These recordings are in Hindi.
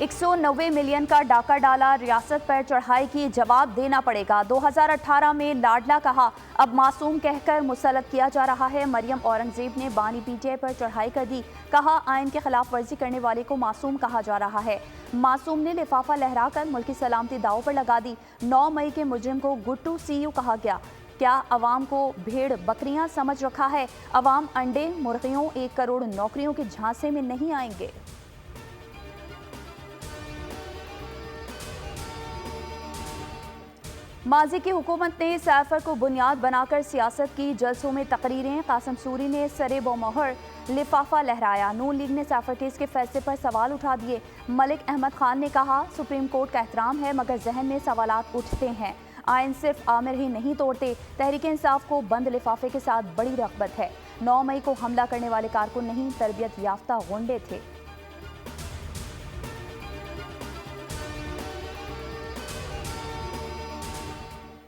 190 मिलियन का डाका डाला, रियासत पर चढ़ाई की, जवाब देना पड़ेगा। 2018 में लाडला कहा, अब मासूम कहकर मुसल्लत किया जा रहा है। मरियम औरंगजेब ने बानी पीटीआई पर चढ़ाई कर दी, कहा आइन के खिलाफ वर्जी करने वाले को मासूम कहा जा रहा है। मासूम ने लिफाफा लहराकर मुल्क की सलामती दांव पर लगा दी। 9 मई के मुजरिम को गुट्टू सीयू कहा गया। क्या अवाम को भेड़ बकरियां समझ रखा है? अवाम अंडे मुर्गियों 1 करोड़ नौकरियों के झांसे में नहीं आएंगे। माजी की हुकूमत ने सैफर को बुनियाद बनाकर सियासत की, जलसों में तकरीरें। कासिम सूरी ने सरे बमोहर लिफाफा लहराया। नून लीग ने सैफर केस के फैसले पर सवाल उठा दिए। मलिक अहमद खान ने कहा, सुप्रीम कोर्ट का एहतराम है मगर जहन में सवालात उठते हैं। आइन सिर्फ आमिर ही नहीं तोड़ते। तहरीक इंसाफ को बंद लिफाफे के साथ बड़ी रग़बत है। 9 मई को हमला करने वाले कारकुन नहीं, तरबियत याफ्ता गुंडे थे।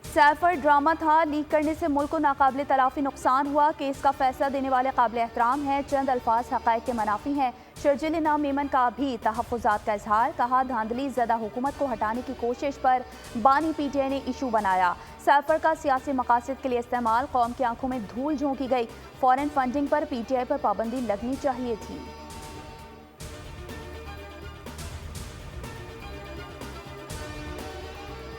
सैफर ड्रामा था, लीक करने से मुल्क को नाकाबिले तलाफी नुकसान हुआ। केस का फैसला देने वाले काबिल एहतराम हैं, चंद अल्फाज हक़ाइक़ के मनाफी हैं। शर्जिल इनाम मेमन का भी तहफ़्फ़ुज़ात का इजहार, कहा धांधली ज़दा हुकूमत को हटाने की कोशिश पर बानी पीटीआई ने इशू बनाया। सैफर का सियासी मकासद के लिए इस्तेमाल, कौम की आंखों में धूल झोंकी गई। फॉरेन फंडिंग पर पीटीआई पर पाबंदी लगनी चाहिए थी।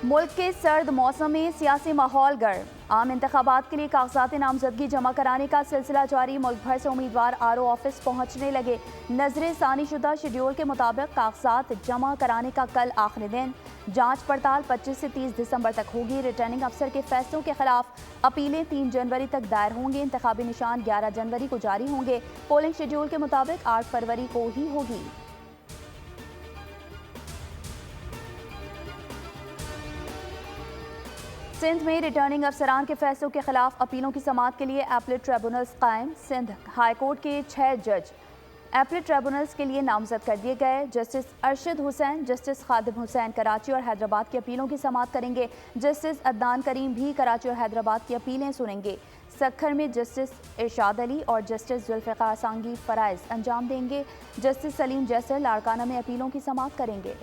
मुल्क के सर्द मौसम में सियासी माहौल गर्म। आम इंतखाबात के लिए कागजात नामजदगी जमा कराने का सिलसिला जारी। मुल्क भर से उम्मीदवार आरओ ऑफिस पहुंचने लगे। नजरे सानी शुदा शेड्यूल के मुताबिक कागजात जमा कराने का कल आखिरी दिन। जांच पड़ताल 25 से 30 दिसंबर तक होगी। रिटर्निंग अफसर के फैसलों के खिलाफ अपीलें 3 जनवरी तक दायर होंगी। इंतखाबी निशान 11 जनवरी को जारी होंगे। पोलिंग शेड्यूल के मुताबिक 8 फरवरी को ही होगी। सिंध में रिटर्निंग अफसरान के फैसलों के खिलाफ अपीलों की समाअत के लिए एपलेट ट्रिब्यूनल्स कायम। सिंध हाईकोर्ट के 6 जज एपलेट ट्रिब्यूनल्स के लिए नामजद कर दिए गए। जस्टिस अरशद हुसैन, जस्टिस खादिम हुसैन कराची और हैदराबाद की अपीलों की समाअत करेंगे। जस्टिस अदनान करीम भी कराची और हैदराबाद की अपीलें सुनेंगे। सक्खर में जस्टिस इरशाद अली और जस्टिस जुल्फ़िकार सांगी फ़राइज़ अंजाम देंगे। जस्टिस सलीम जैसर लाड़काना में अपीलों की समाअत करेंगे।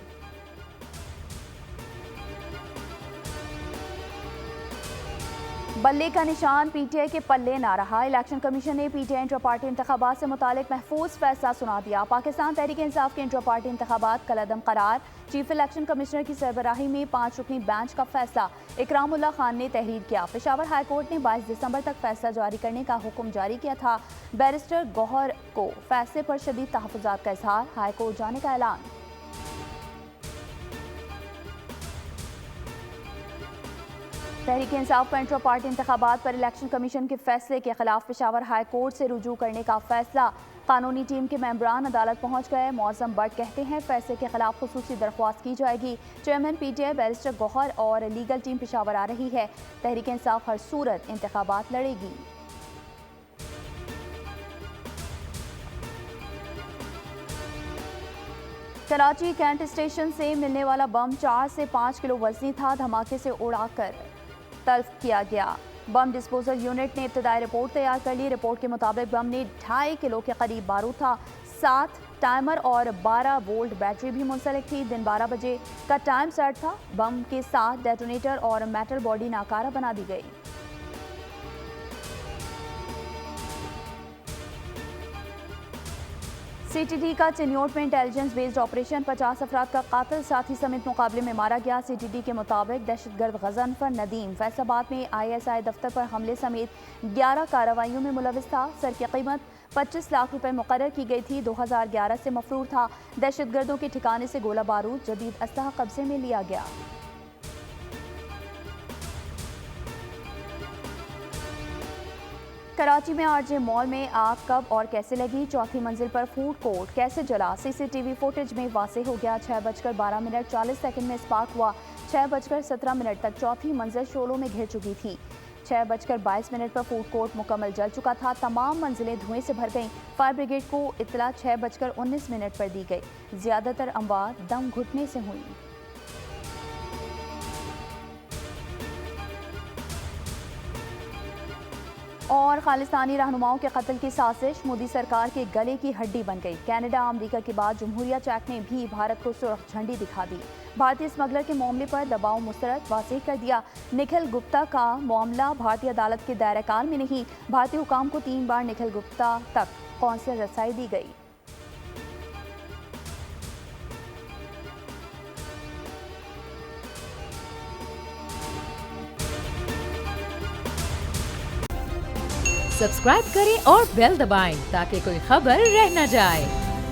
बल्ले का निशान पीटीआई के पल्ले ना रहा। इलेक्शन कमीशन ने पीटीआई इंटर पार्टी इंतखाबात से मुतालिक महफूज फैसला सुना दिया। पाकिस्तान तहरीक इंसाफ के इंटर पार्टी इंतखाबात कलअदम करार। चीफ इलेक्शन कमिश्नर की सरबराही में 5 रुकनी बेंच का फैसला इकरामुल्लाह खान ने तहरीर किया। पेशावर हाई कोर्ट ने 22 दिसंबर तक फैसला जारी करने का हुक्म जारी किया था। बैरिस्टर गौहर को फैसले पर शदीद तहफ़्फ़ुज़ात का इजहार, हाई कोर्ट जाने का ऐलान। तहरीक इंसाफ का इंटर पार्टी इंतखाबात पर इलेक्शन कमीशन के फैसले के खिलाफ पेशावर हाई कोर्ट से रुजू करने का फैसला। कानूनी टीम के मेंबरान अदालत पहुंच गए। मौज़म बट कहते हैं फैसले के खिलाफ खुसूसी दरख्वास्त की जाएगी। चेयरमैन पीटीआई बैरिस्टर गौहर और लीगल टीम पेशावर आ रही है। तहरीक इंसाफ हर सूरत इंतखाबात लड़ेगी। कराची कैंट स्टेशन से मिलने वाला बम 4 से 5 किलो वजनी था। धमाके से उड़ाकर तल्फ किया गया। बम डिस्पोजल यूनिट ने इब्तदाई रिपोर्ट तैयार कर ली। रिपोर्ट के मुताबिक बम में 2.5 किलो के करीब बारूद था। 7 टाइमर और 12 वोल्ट बैटरी भी मुंसलिक थी। दिन 12 बजे का टाइम सेट था। बम के साथ डेटोनेटर और मेटल बॉडी नाकारा बना दी गई। सीटीडी का चिन्योट में इंटेलिजेंस बेस्ड ऑपरेशन, 50 अफराद का कातिल साथी समेत मुकाबले में मारा गया। सीटीडी के मुताबिक दहशतगर्द गजनफर नदीम फैसलाबाद में ISI दफ्तर पर हमले समेत 11 कार्रवाइयों में मुलविस था। सर की कीमत 25 लाख रुपए मुकर्रर की गई थी। 2011 से मफरूर था। दहशतगर्दों के ठिकाने से गोला बारूद, जदीद असलहा कब्जे में लिया गया। कराची में आरजे मॉल में आग कब और कैसे लगी? 4थी मंजिल पर फूड कोर्ट कैसे जला? सीसीटीवी फुटेज में वाज़ेह हो गया। 6:12 40 सेकंड में स्पार्क हुआ। 6:17 तक 4थी मंजिल शोलों में घिर चुकी थी। 6:22 पर फूड कोर्ट मुकम्मल जल चुका था। तमाम मंजिलें धुएं से भर गईं। फायर ब्रिगेड को इत्तला 6:19 पर दी गई। ज़्यादातर अमवात दम घुटने से हुई। और खालिस्तानी रहनुमाओं के कत्ल की साजिश मोदी सरकार के गले की हड्डी बन गई। कनाडा अमेरिका के बाद जमहूरिया चेक ने भी भारत को सुर्ख झंडी दिखा दी। भारतीय स्मगलर के मामले पर दबाव मुस्तरद, वाज़ेह कर दिया निखिल गुप्ता का मामला भारतीय अदालत के दायरे कार में नहीं। भारतीय हुकाम को 3 बार निखिल गुप्ता तक कौंसलर रसाई दी गई। सब्सक्राइब करें और बेल दबाएं ताकि कोई खबर रह न जाए।